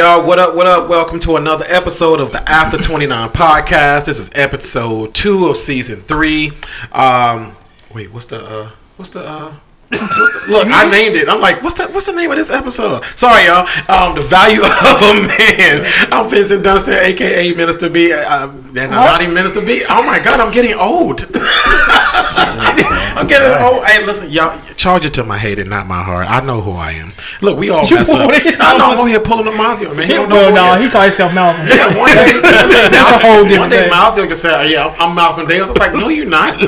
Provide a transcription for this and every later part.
y'all? What up? What up? Welcome to another episode of the After 29 podcast. This is episode 2 of season 3. Wait, what's the look, I named it. I'm like, what's the name of this episode? Sorry, y'all. The value of a man. I'm Vincent Dunster, aka Minister B. Not even Minister B. Oh my God, I'm getting old. I'm getting old. Hey, listen, y'all. Charge it to my head and not my heart. I know who I am. Look, we all mess up. I know I'm over here pulling the Mazio, man. He don't know. No, he calls himself Malcolm. Yeah, one day, that's a whole different thing. One day, Mazio can say, "Yeah, I'm Malcolm Davis." I was like, "No, you're not."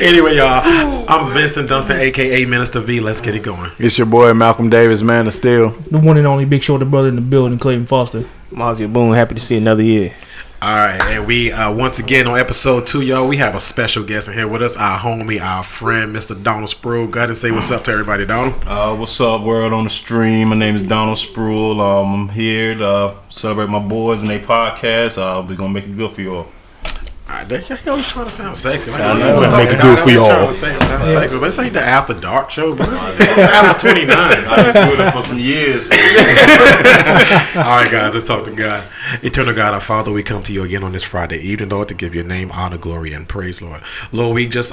Anyway, y'all, I'm Vincent Dunstan, aka Minister V. Let's get it going. It's your boy Malcolm Davis, man of steel. The one and only Big Shoulder brother in the building, Clayton Foster. Mazio Boone, happy to see another year. All right, and we once again on episode 2, y'all, we have a special guest in here with us, our homie, our friend, Mr. Donald Sproul. Go ahead and say what's up to everybody, Donald. What's up, world on the stream? My name is Donald Sproul. I'm here to celebrate my boys and their podcast. We're gonna make it good for y'all. All right, y'all always trying to sound sexy. I know. Make it good for y'all. Sexy. This ain't the After Dark show, bro. It's After 29. I was doing it for some years. All right, guys, let's talk to God. Eternal God, our Father, we come to you again on this Friday evening, Lord, to give your name honor, glory, and praise, Lord. Lord, we just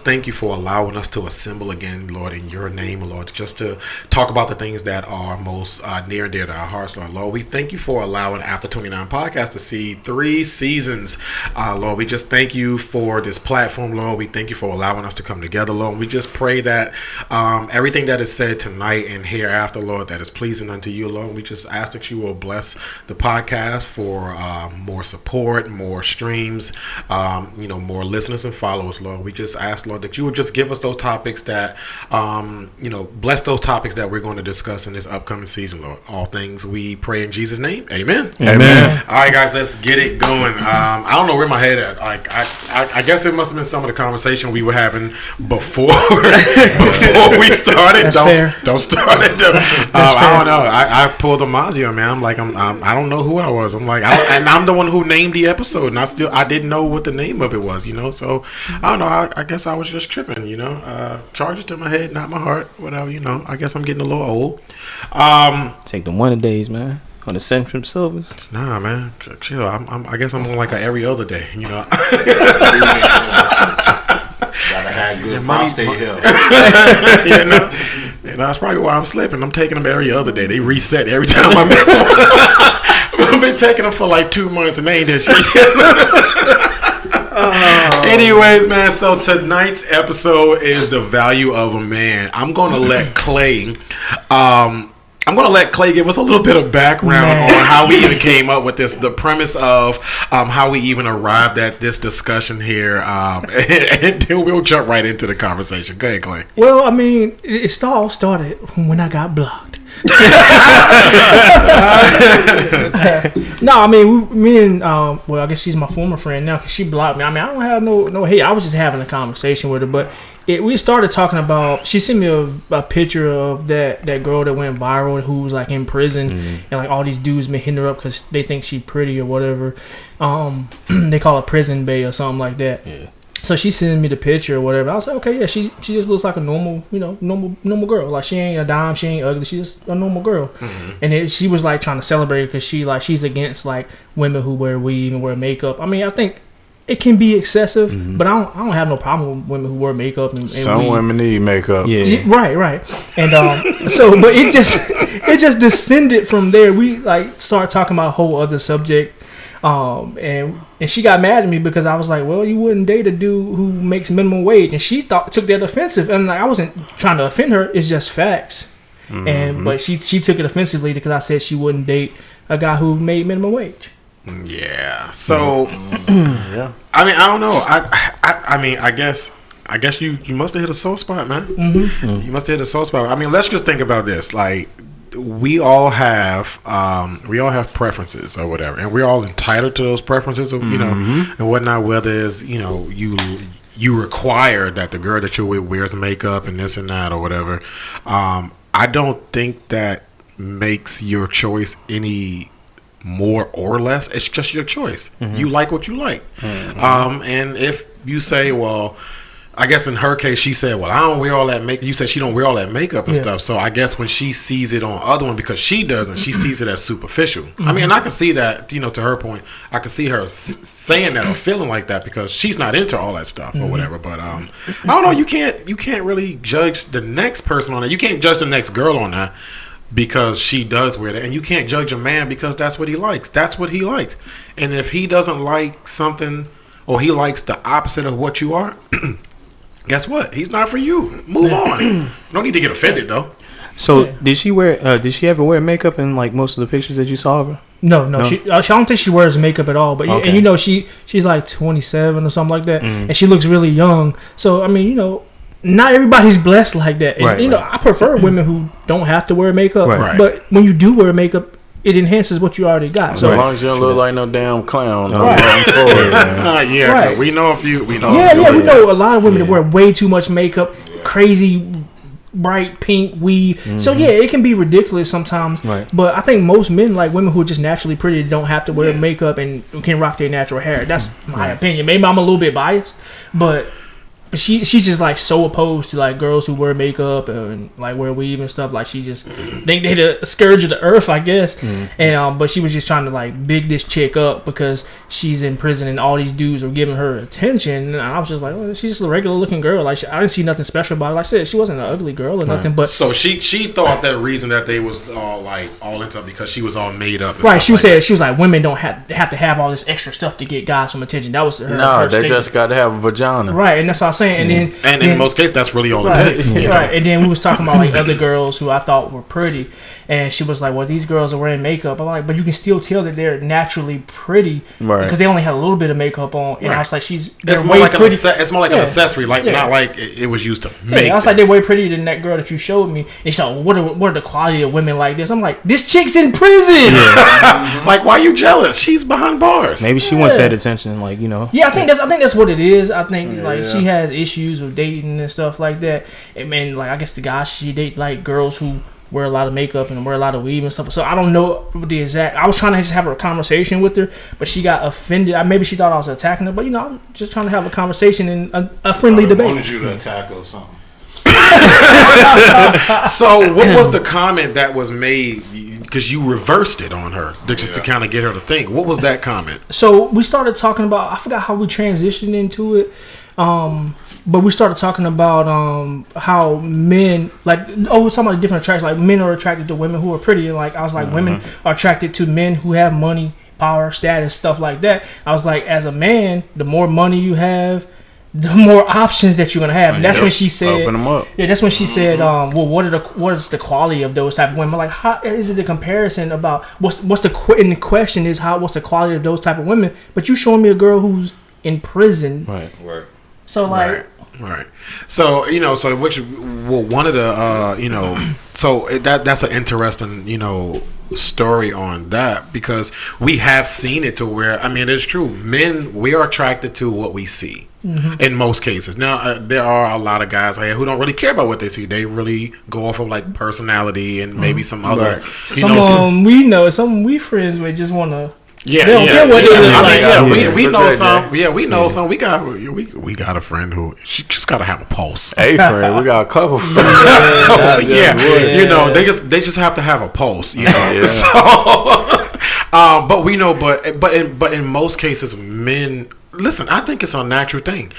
thank you for allowing us to assemble again, Lord, in your name, Lord, just to talk about the things that are most near and dear to our hearts, Lord. Lord, we thank you for allowing After 29 podcast to see 3 seasons. Lord, we just thank you for this platform, Lord. We thank you for allowing us to come together, Lord. We just pray that everything that is said tonight and hereafter, Lord, that is pleasing unto you, Lord. We just ask that you will bless the podcast for more support, more streams, more listeners and followers, Lord. We just ask, Lord, that you would just give us those topics that, bless those topics that we're going to discuss in this upcoming season, Lord. All things we pray in Jesus' name. Amen. Amen. All right, guys, let's get it going. I don't know where my head at. Like, I guess it must have been some of the conversation we were having before we started. Don't start it. I don't know. I pulled the Mazio, man. I'm like, I don't know who I was. I'm like, and I'm the one who named the episode, and I didn't know what the name of it was, So I don't know. I guess I was just tripping, Charge it to my head, not my heart, whatever, I guess I'm getting a little old. Take the Wonder Days, man. On the Centrum Silvers. Nah, man, chill. I guess I'm on like a every other day, Gotta have good prostate health. That's probably why I'm slipping. I'm taking them every other day. They reset every time I miss them. I've been taking them for like 2 months and they ain't that shit. Anyways, man, so tonight's episode is the value of a man. I'm gonna let Clay give us a little bit of background on how we even came up with this, the premise of how we even arrived at this discussion here, and then we'll jump right into the conversation. Go ahead, Clay. Well, I mean, it all started when I got blocked. No, I mean, me and I guess she's my former friend now because she blocked me. I mean, I don't have no hate. I was just having a conversation with her, but we started talking about. She sent me a picture of that girl that went viral who was like in prison, and like all these dudes been hitting her up because they think she's pretty or whatever. They call it prison bae or something like that. Yeah. So she sent me the picture or whatever. I was like, okay, yeah, she just looks like a normal girl. Like she ain't a dime, she ain't ugly, she's just a normal girl. Mm-hmm. And then she was like trying to celebrate because she's against like women who wear weave and wear makeup. I mean, I think it can be excessive, but I don't have no problem with women who wear makeup and some weave. women need makeup. Yeah. Right. And but it just descended from there. We like started talking about a whole other subject. And she got mad at me because I was like, well, you wouldn't date a dude who makes minimum wage, and she took that offensive, and like I wasn't trying to offend her. It's just facts. But she took it offensively because I said she wouldn't date a guy who made minimum wage. Yeah. So, yeah. I mean, I don't know. I mean, I guess you must have hit a sore spot, man. Mm-hmm. You must have hit a sore spot. I mean, let's just think about this. Like, we all have preferences or whatever, and we're all entitled to those preferences, and whatnot. Whether it's you require that the girl that you're with wears makeup and this and that or whatever. I don't think that makes your choice any more or less. It's just your choice. You like what you like. And if you say, well, I guess in her case, she said, "Well, I don't wear all that makeup." You said she don't wear all that makeup and Yeah. stuff. So I guess when she sees it on other one, because she doesn't, she sees it as superficial. I Mm-hmm. mean, and I can see that. To her point, I can see her saying that or feeling like that because she's not into all that stuff Mm-hmm. or whatever. But I don't know. You can't really judge the next person on that. You can't judge the next girl on that because she does wear that, and you can't judge a man because that's what he likes. That's what he likes, and if he doesn't like something or he likes the opposite of what you are. Guess what? He's not for you. Move on. You don't need to get offended though. So Yeah. did she wear? Did she ever wear makeup in like most of the pictures that you saw of her? No. She I don't think she wears makeup at all. But Okay. and she's like 27 or something like that, and she looks really young. So I mean, not everybody's blessed like that. And, Right, I prefer women who don't have to wear makeup. Right. But when you do wear makeup, it enhances what you already got. So As long as you don't look like no damn clown. Right. I'm for it, man. Yeah, Right. we know a few. We know. yeah, a few we like know a lot of women that wear way too much makeup, crazy bright pink weave. So yeah, it can be ridiculous sometimes. Right. But I think most men like women who are just naturally pretty, that don't have to wear makeup and can rock their natural hair. That's my opinion. Maybe I'm a little bit biased, but she's just like so opposed to like girls who wear makeup and like wear weave and stuff. Like she just think they the scourge of the earth, I guess. And but she was just trying to like big this chick up because she's in prison and all these dudes are giving her attention. And I was just like, well, she's just a regular looking girl. Like I didn't see nothing special about her. Like I said, she wasn't an ugly girl or nothing. But So she thought that reason that they was all into it because she was all made up. And right, stuff she like said she was like women don't have to have all this extra stuff to get guys some attention. That was her. No, her they statement. just got to have a vagina. Right, and that's what I was saying. And then And in most cases, that's really all it Right, takes. you know? right. And then we was talking about like other girls who I thought were pretty, and she was like, "Well, these girls are wearing makeup." I'm like, "But you can still tell that they're naturally pretty Right. because they only had a little bit of makeup on." And I was like, they're It's more way like pretty. it's more like an Yeah. accessory, like Yeah. not like it was used to Yeah, make. I was like, they're way prettier than that girl that you showed me. And she's like, what are the quality of women like this? I'm like, this chick's in prison. like, why are you jealous? She's behind bars. Maybe she wants that attention, like Yeah, I think that's what it is. I think like she has issues with dating and stuff like that. And man, like I guess the guys she date like girls who wear a lot of makeup and wear a lot of weave and stuff. So I don't know the exact. I was trying to just have a conversation with her, but she got offended. Maybe she thought I was attacking her, but I'm just trying to have a conversation and a friendly I debate. wanted you to attack her or something. So, what was the comment that was made? Because you reversed it on her, just to kind of get her to think. What was that comment? So we started talking about. I forgot how we transitioned into it. But we started talking about how men we're talking about different attractions. Like men are attracted to women who are pretty, and like I was like, women are attracted to men who have money, power, status, stuff like that. I was like, as a man, the more money you have, the more options that you're gonna have. And that's when she said, Open them up. yeah, that's when she said, well, what is the quality of those type of women? Like, how is it a comparison about what's the question is what's the quality of those type of women? But you showing me a girl who's in prison, right. so like. Right. So one of the that's an interesting story on that because we have seen it to where it's true. Men, we are attracted to what we see. In most cases. Now, there are a lot of guys out here who don't really care about what they see. They really go off of like personality and maybe some other. Some we friends with just want to. Yeah, They don't care what they look like. We know Protect some. that. Yeah, we know some. We got a friend who she just got to have a pulse. Hey, friend, we got a couple. They just have to have a pulse, So, but we know, but in most cases, men. Listen, I think it's a natural thing.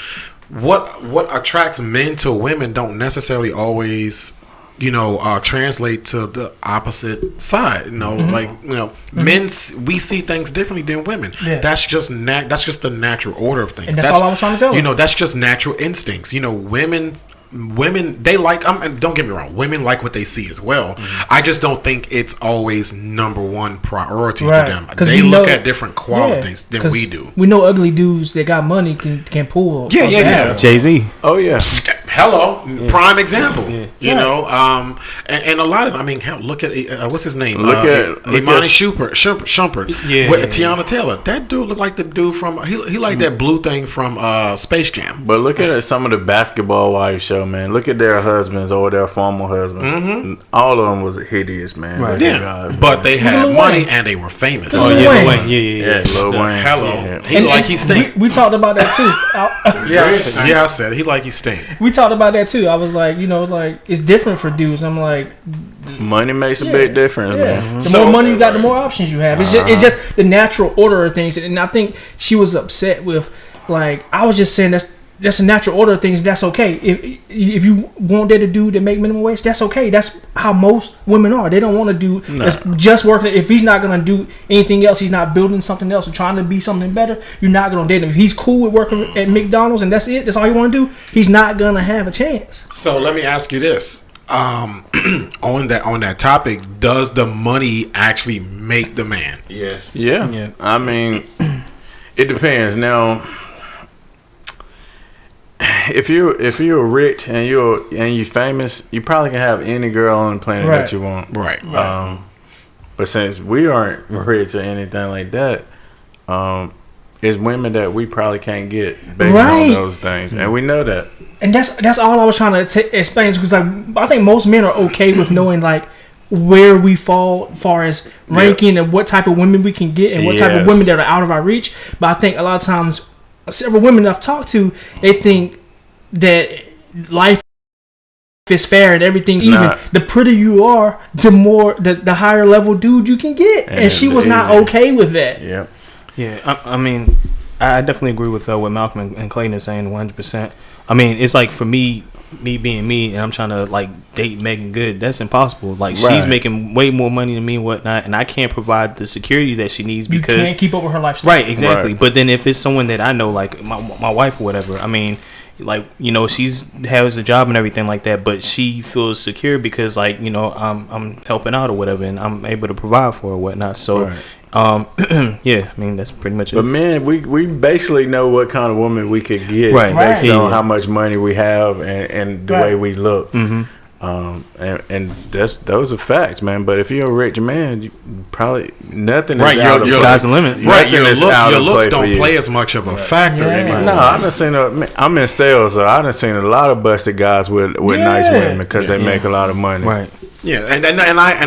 What attracts men to women don't necessarily always, translate to the opposite side. Men we see things differently than women. Yeah. That's just the natural order of things. And that's all I was trying to tell you. That's just natural instincts. Women they like. And don't get me wrong. Women like what they see as well. I just don't think it's always number one priority to them. 'Cause They we look know- at different qualities than 'cause we do. We know ugly dudes that got money can pull. Yeah. Jay-Z. Oh, yeah. Hello, prime example. Yeah. You know, and a lot of, I mean, hell, look at what's his name? Look at Imani Shumpert. Yeah. With Tiana Taylor. That dude looked like the dude from he like that blue thing from Space Jam. But look at some of the basketball wives show, man. Look at their husbands or their former husbands. All of them was hideous, man. Right. Yeah, but they had Lil money Wayne. and they were famous. Oh Lil yeah, Wayne. Lil Wayne. Yeah. Lil Wayne. Hello, Yeah. he like he stink. We talked about that too. Yeah, I said he like he stink. We talked about that too. I was like, you know, like it's different for dudes. I'm like, Money makes a big difference, man. the more money you got, the more options you have. It's just the natural order of things. And I think she was upset with, like, I was just saying that's the natural order of things. That's okay. If you want that to do to make minimum wage, that's okay. That's how most women are. They don't want to do that's just working. If he's not gonna do anything else, he's not building something else or trying to be something better. You're not gonna date him. If he's cool with working at McDonald's and that's it, that's all you want to do, he's not gonna have a chance. So let me ask you this: on that topic, does the money actually make the man? Yes. Yeah. I mean, it depends. Now, if you're rich and you're famous, you probably can have any girl on the planet Right. that you want. Right. But since we aren't rich or anything like that, it's women that we probably can't get based Right. on those things, and we know that. And that's all I was trying to explain, because like I think most men are okay with knowing like where we fall as far as ranking and what type of women we can get and what type of Yes. women that are out of our reach. But I think a lot of times, several women I've talked to, they think that life is fair and everything's even. Nah. The prettier you are, the higher level dude you can get, and she was not easy. okay with that. Yep. Yeah, I mean, I definitely agree with what Malcolm and Clayton are saying 100%. I mean, it's like for me being me, and I'm trying to like date Megan Good. That's impossible. Like she's Right. making way more money than me and whatnot, and I can't provide the security that she needs You because can't keep up with her lifestyle. right, exactly. Right. But then if it's someone that I know, like my wife or whatever, I mean, like, you know, she's has a job and everything like that, but she feels secure because like, you know, I'm helping out or whatever, and I'm able to provide for her or whatnot. So. Right. Yeah, I mean that's pretty much it. But man, we basically know what kind of woman we could get Right. based Right. on Yeah. how much money we have and the Right. way we look. Mm-hmm. And those are facts, man. But if you're a rich man, you probably nothing Right, is out you're- of Sky's the limit. Right, Nothing your is out your of looks play for don't you. play as much of a factor Yeah. anymore. No, I done seen I'm in sales, so I done seen a lot of busted guys with nice Yeah. women because they make a lot of money. Right. Yeah, and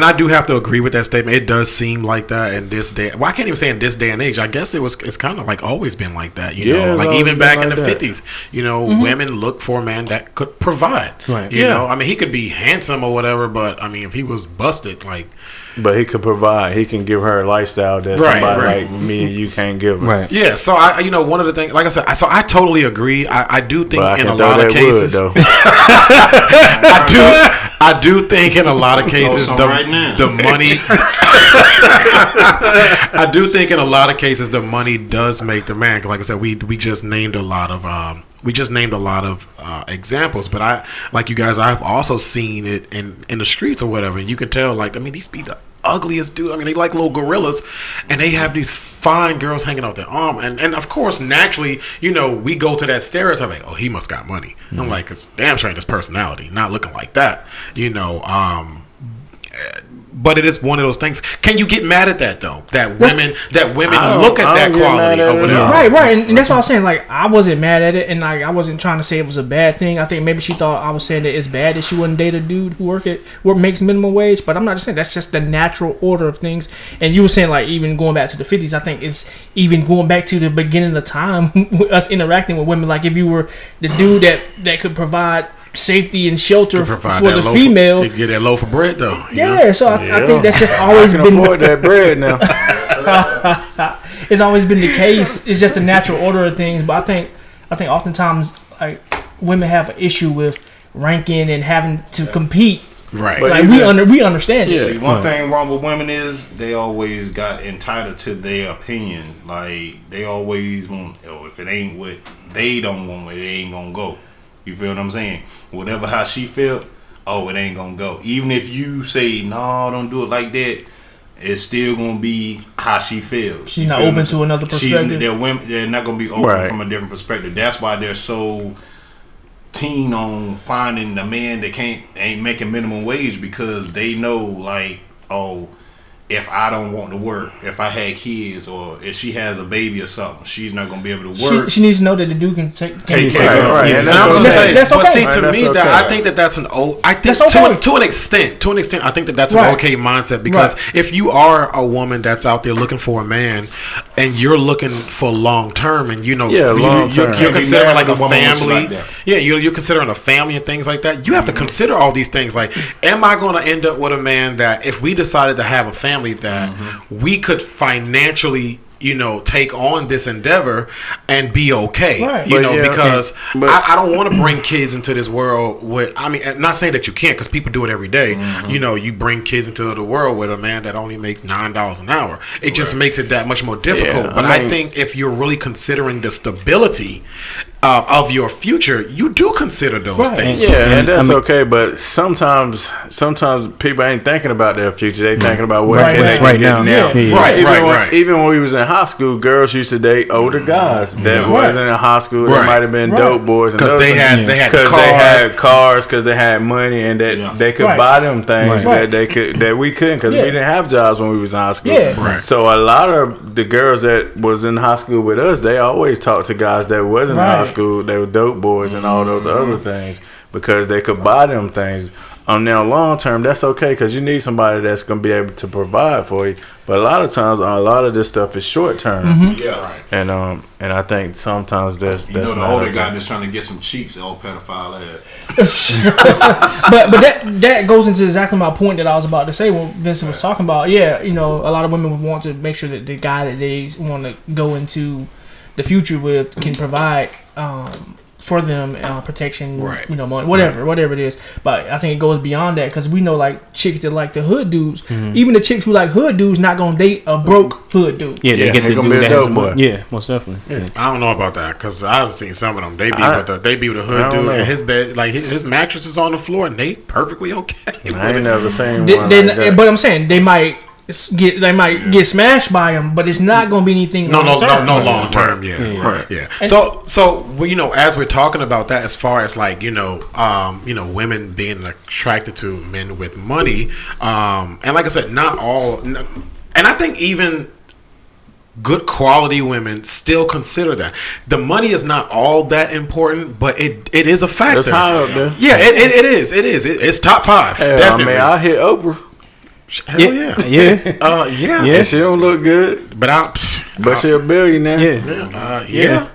I do have to agree with that statement. It does seem like that in this day. Well, I can't even say in this day and age. I guess it's kind of like always been like that. You Yeah, know, it's like always even been back like in the that. 50s. You know, women look for a man that could provide. Right. You Yeah. know, I mean, he could be handsome or whatever, but I mean, if he was busted, like But he could provide. He can give her a lifestyle that Right, somebody right. like me and you can't give her. Right. yeah. So I, you know, one of the things, like I said, I totally agree. I do think But I in can a throw lot that of cases, wood, though. I do think in a lot of cases some the right now. the money. I do think in a lot of cases the money does make the man. 'Cause like I said, we just named a lot of examples, but I like you guys. I've also seen it in the streets or whatever, and you can tell. Like, I mean, these be the ugliest dude. I mean, they like little gorillas, and they have these fine girls hanging out their arm, and of course, naturally, you know, we go to that stereotype like, oh, he must got money. I'm like, it's damn straight his personality, not looking like that, you know. But it is one of those things. Can you get mad at that though? That women I don't- look at I that don't get quality mad at or it. whatever. Right, and that's what I was saying. Like, I wasn't mad at it, and like I wasn't trying to say it was a bad thing. I think maybe she thought I was saying that it's bad that she wouldn't date a dude who makes minimum wage. But I'm not just saying that's just the natural order of things. And you were saying like even going back to the 50s, I think it's even going back to the beginning of time, us interacting with women. Like if you were the dude that could provide safety and shelter for the female. You get that loaf of bread though. you know? Yeah, so I think that's just always I can been afford that bread now. it's always been the case. It's just a natural order of things. But I think oftentimes like women have an issue with ranking and having to compete. Right. But Like we understand. See, it. one thing wrong with women is they always got entitled to their opinion. Like they always want, oh, if it ain't what they don't want, it ain't gonna go. You feel what I'm saying? Whatever how she felt, oh, it ain't gonna go. Even if you say no, don't do it like that, it's still gonna be how she feels. She's You not feel open me? to another They're, perspective. they're not gonna be open Right. from a different perspective. That's why they're so teen on finding the man that ain't making minimum wage because they know like, oh, if I don't want to work, if I had kids, or if she has a baby or something, she's not gonna be able to work. She needs to know that the dude can take care of her. Right. Yeah, And that's But okay. see, to Right, me, that's that okay. I think that's an old. I think That's okay. to an extent, I think that's Right. an okay mindset because Right. if you are a woman that's out there looking for a man, and you're looking for long term, and long term. you're considering like a Woman wants you family. like that. Yeah, you're considering a family and things like that. You have to consider all these things. Like, am I going to end up with a man that if we decided to have a family that we could financially, take on this endeavor and be okay, Right. because but- I don't want to bring kids into this world with, not saying that you can't, because people do it every day. You bring kids into the world with a man that only makes $9 an hour. It just makes it that much more difficult. Yeah, but I I mean- think if you're really considering the stability of your future, you do consider those Right. things. Yeah, and that's I mean- okay, but sometimes people ain't thinking about their future. They thinking about what Right, can they right. can Right get now. now. Yeah. Right, Even even when we was in high school, girls used to date older guys that wasn't in high school. They Right. might have been Right. dope boys Because they had because cars. they had cars, because they had money, and that Yeah. they could Right. buy them things Right. that we couldn't, because Yeah. we didn't have jobs when we was in high school. Yeah. Right. So a lot of the girls that was in high school with us, they always talked to guys that wasn't in high Right. school. They were dope boys and all those other things because they could buy them things. Now long term, that's okay because you need somebody that's gonna be able to provide for you. But a lot of times, a lot of this stuff is short term, Yeah, right. and I think sometimes that's You know, the not older okay. guy that's trying to get some cheeks, all pedophile ass. but that goes into exactly my point that I was about to say when Vincent was talking about. Yeah, a lot of women would want to make sure that the guy that they want to go into the future with can provide for them protection, Right. money, whatever it is. But I think it goes beyond that because we know like chicks that like the hood dudes, even the chicks who like hood dudes, not gonna date a broke hood dude. Yeah, they Yeah, get he the gonna dude be a that has dope some boy. money. Yeah, most definitely. Yeah. I don't know about that because I've seen some of them. They be with the I hood don't dude know. and his bed, like his mattress is on the floor and they perfectly okay. I ain't never seen They- one they- like that. but I'm saying they might get smashed by him, but it's not gonna be anything. No, long-term. long term, yeah. And- So well, as we're talking about that, as far as like women being attracted to men with money, and like I said, not all, and I think even good quality women still consider that the money is not all that important, but it is a factor. It's high up there. Yeah, it is. It's top 5. Hell, Definitely. I hit Oprah. Hell yeah. Yeah. Yeah. And she don't look good, but she a billionaire. Yeah.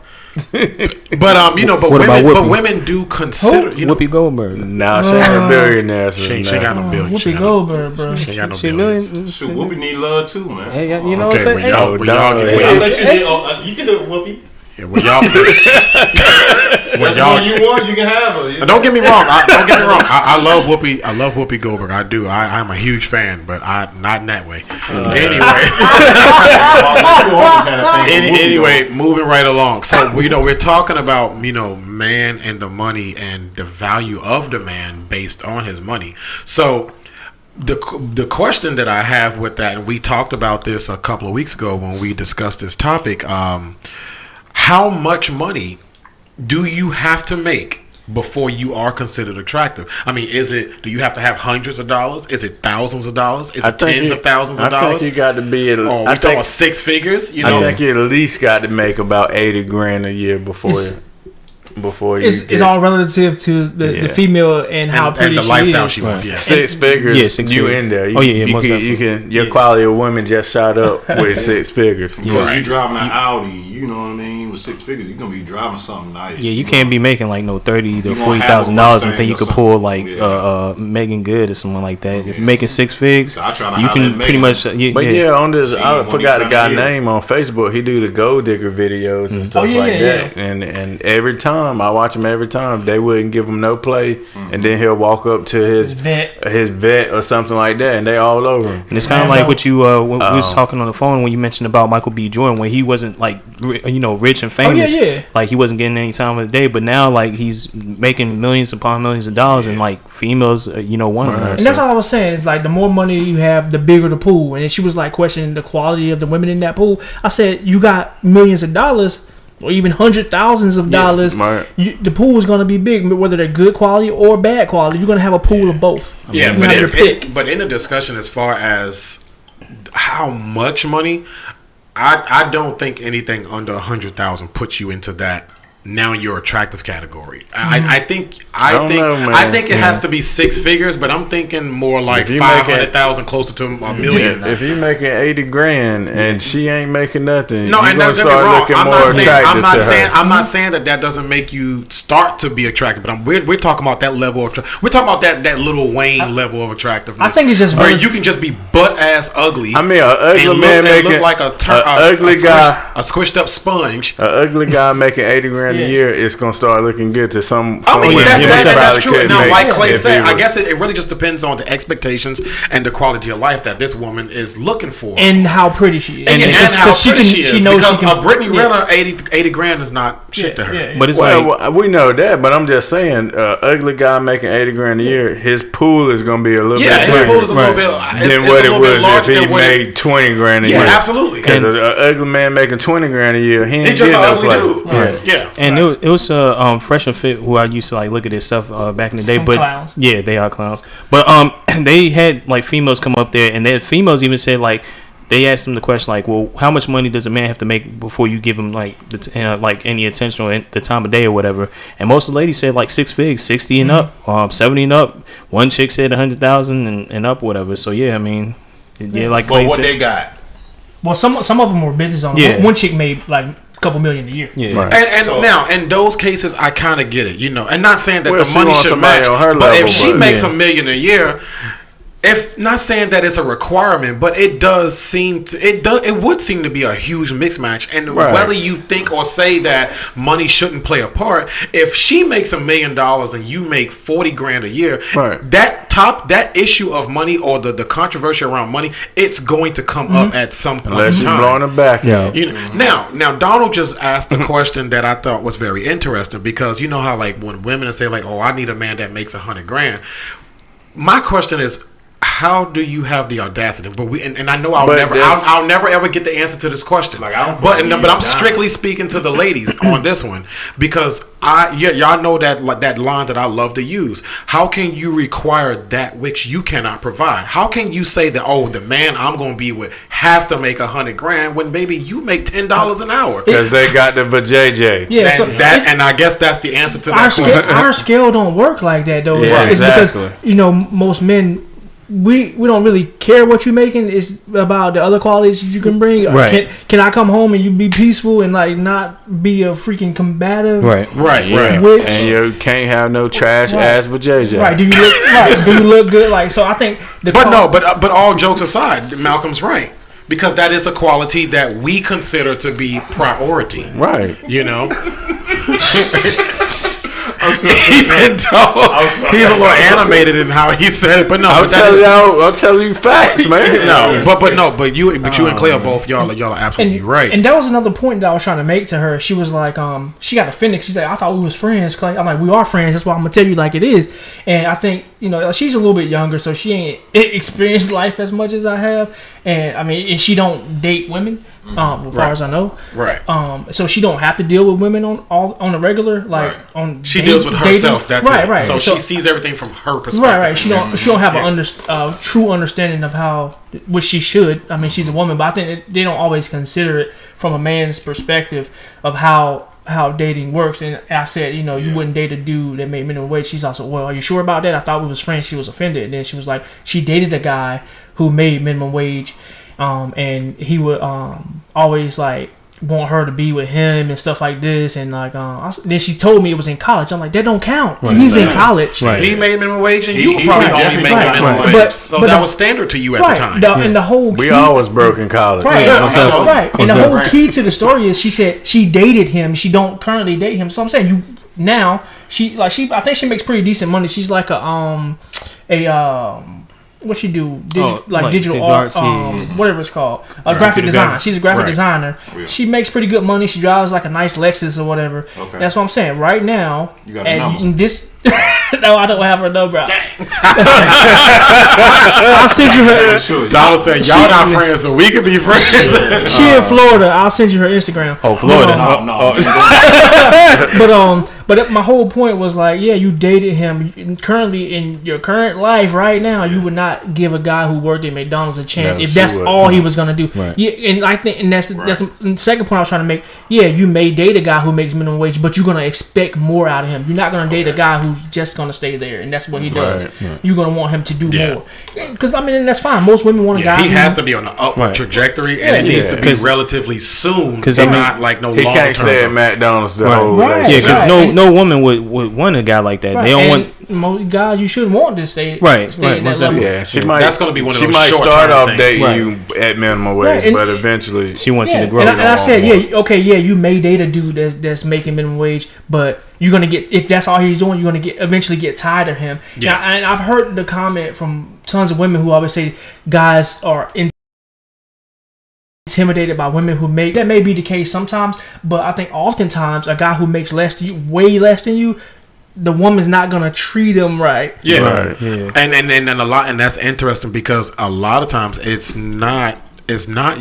But What about women, Whoopi? women do consider. Whoopi Goldberg. Nah, she ain't a billionaire. So She ain't nah. got no billion. She Whoopi got Goldberg, bro. She ain't got no She billions. million. Shoot, Whoopi need love too, man. Hey, you know what I'm Okay, saying? well, y'all, Hey, well, y'all, dog, well, hey. y'all, let you hit. You can hit Whoopi. yeah, well, y'all, That's the one you want. You can have her. don't get me wrong. I love Whoopi. I love Whoopi Goldberg. I do. I'm a huge fan, but not in that way. Anyway, moving right along. So we're talking about man and the money and the value of the man based on his money. So the question that I have with that, and we talked about this a couple of weeks ago when we discussed this topic. How much money do you have to make before you are considered attractive? I mean, do you have to have hundreds of dollars? Is it thousands of dollars? Is it tens of thousands of dollars? I think you got to be at. Oh, we talking about 6 figures? I think you at least got to make about $80,000 a year before you. It's all relative to the female and how pretty and the she lifestyle is. she wants. Yeah. 6 figures. Yeah, 6 you figures. in there? Oh, yeah, most you can. Your quality of women just shot up with 6 figures. Because you driving an Audi, you know what I mean, with 6 figures, you're gonna be driving something nice. Yeah, you can't be making like no $30,000 to You gonna have a $40,000 and Mustang think you or could something. pull like Yeah. Megan Good or someone like that. If Yes. you're making 6 figs, So I try to you holler can at pretty Megan. much. But yeah, on this, She I ain't forgot the wanna guy's try to hear. name on Facebook. He do the gold digger videos and stuff Oh, yeah, like yeah, that. And every time I watch him, every time they wouldn't give him no play, Mm-hmm. and then he'll walk up to his vet or something like that, and they all over him. And it's kind of like what you when we was talking on the phone when you mentioned about Michael B. Jordan when he wasn't like rich and famous, yeah. like he wasn't getting any time of the day, but now like he's making millions upon millions of dollars and like females, want him. And that's all I was saying. It's like the more money you have, the bigger the pool. And then she was like questioning the quality of the women in that pool. I said, you got millions of dollars. or even hundred thousands of dollars, right. the pool is going to be big, whether they're good quality or bad quality. You're going to have a pool of both. Yeah, you have your pick. but in the discussion as far as how much money, I don't think anything under 100,000 puts you into that. Now you're attractive category. I think it has to be six figures, but I'm thinking more like 500,000, closer to a million. If you making 80 grand and she ain't making nothing, no, you're and gonna don't get me start wrong. looking I'm more not saying attractive I'm not saying that doesn't make you start to be attractive, but we're talking about that level of we're talking about that Little Wayne level of attractiveness. I think it's just where you can just be butt ass ugly. I mean, an ugly man making look like a squished up sponge. An ugly guy making 80 grand a year is gonna start looking good to some. I mean, that's true. Now, like Clay if said, I guess it really just depends on the expectations and the quality of life that this woman is looking for, and how pretty she is, and how pretty she is. She knows because she can, a Brittany Renner 80 grand is not shit to her. Yeah. But it's we know that, but I'm just saying, ugly guy making 80 grand a year, his pool is gonna be a little bit his pool is a little bit than what it was if he made 20 grand a year. Yeah, absolutely. Because an ugly man making 20 grand a year, he ain't just getting an ugly dude. Right. Yeah, and it was Fresh and Fit, who I used to like look at this stuff back in the day. Some But clowns. yeah, they are clowns. But they had like females come up there, and then females even said like they asked them the question like, well, how much money does a man have to make before you give him like like any attention or the time of day or whatever? And most of the ladies said like 6 figs, 60 and up, 70 and up. One chick said 100,000 and up, whatever. So yeah, I mean, yeah, like. But what they got? Well, some of them were business owners. Yeah. One chick made like a couple million a year. Yeah. Right. and now in those cases, I kind of get it, and not saying that the She money wants should somebody match, on her but level, if she but- makes $1 million a year. If not saying that it's a requirement, but it does seem to it would seem to be a huge mismatch. And whether you think or say that money shouldn't play a part, if she makes $1 million and you make 40 grand a year, that issue of money or the controversy around money, it's going to come up at some point. Unless you're blowing it back. Yeah. Now Donald just asked a question that I thought was very interesting, because you know how like when women say like, oh, I need a man that makes 100 grand. My question is, how do you have the audacity? But and I know I'll never ever get the answer to this question. Like, I don't but I'm strictly speaking to the ladies on this one, because y'all know that line that I love to use. How can you require that which you cannot provide? How can you say that, oh, the man I'm going to be with has to make 100 grand when maybe you make $10 an hour? Because they got the vajayjay. Yeah, and I guess that's the answer to that question. Our scale don't work like that though. Yeah, it's exactly. because most men. We don't really care what you're making. It's about the other qualities you can bring. Right. Can I come home and you be peaceful and like not be a freaking combative? Right. And you can't have no trash ass vajayjay. Right. Do you look good? Like, so I think. But all jokes aside, Malcolm's right. Because that is a quality that we consider to be priority. Right. Even though he's a little animated in how he said it, but no, I'm telling you facts, man. But you and Clay are both y'all are absolutely right. And that was another point that I was trying to make to her. She was like, she got offended. She said, "I thought we was friends, Clay." I'm like, "We are friends. That's why I'm gonna tell you like it is." And I think she's a little bit younger, so she ain't experienced life as much as I have. And I mean, and she don't date women, as far as I know. Right. So she don't have to deal with women on a regular She deals with herself. That's it. Right. So she sees everything from her perspective. Right. She don't have a true understanding of how, which she should. I mean, she's a woman, but I think they don't always consider it from a man's perspective of how dating works. And I said, you wouldn't date a dude that made minimum wage. She's also, well, are you sure about that? I thought we was friends. She was offended. And then she was like, she dated a guy who made minimum wage, and he would always like want her to be with him and stuff like this. And like then she told me it was in college. I'm like, that don't count. Right. He's in college. Right. He made minimum wage, and you He probably definitely only make made minimum minimum wage. wage. So but that was standard to you at the time. And the whole We key, always broke in college. right, Yeah, right. And the whole right. key to the story is she said she dated him. She don't currently date him. So I'm saying I think she makes pretty decent money. She's like what she do? like Digital the art, arts, yeah. whatever it's called, graphic design. design. She's a graphic Right. designer. Real. She makes pretty good money. She drives like a nice Lexus or whatever. Okay. That's what I'm saying. Right now, You got a number. in this. No, I don't have her number. I'll send you her. Sure. Donald said, "Y'all not friends, but we can be friends." She in Florida. I'll send you her Instagram. Oh, Florida. But my whole point was like, yeah, you dated him. Currently, in your current life, right now, you would not give a guy who worked at McDonald's a chance No, if she that's wouldn't. all he was gonna do. Right. Yeah, and I think, and that's the second point I was trying to make. Yeah, you may date a guy who makes minimum wage, but you're gonna expect more out of him. You're not gonna date a guy who's just gonna stay there, and that's what he does. Right. You're gonna want him to do Yeah. more. Because I mean, and that's fine. Most women want a Yeah, guy. he who, has to be on the upward Right. trajectory, and it needs to be 'Cause- relatively soon, 'cause and I mean, not like no He long can't stay at term. McDonald's the Right. whole Right. Yeah, relationship. because Right. no woman would want a guy like that. Right. They don't and want. most guys. You shouldn't want to stay Right, Stay right, at that most level. Yeah, she Yeah. might. That's gonna be one of She those might short-term start off things. dating Right. you at minimum wage, Right, and- but eventually, She wants Yeah, you to grow. and I said, more. yeah, okay, yeah, you may date a dude that's making minimum wage, but you're gonna get, if that's all he's doing, you're gonna eventually get tired of him. Yeah. Now, and I've heard the comment from tons of women who always say guys are intimidated by women who make. That may be the case sometimes, but I think oftentimes a guy who makes less than you, way less than you, the woman's not gonna treat him right. Yeah, Right. Yeah. and a lot, and that's interesting because a lot of times it's not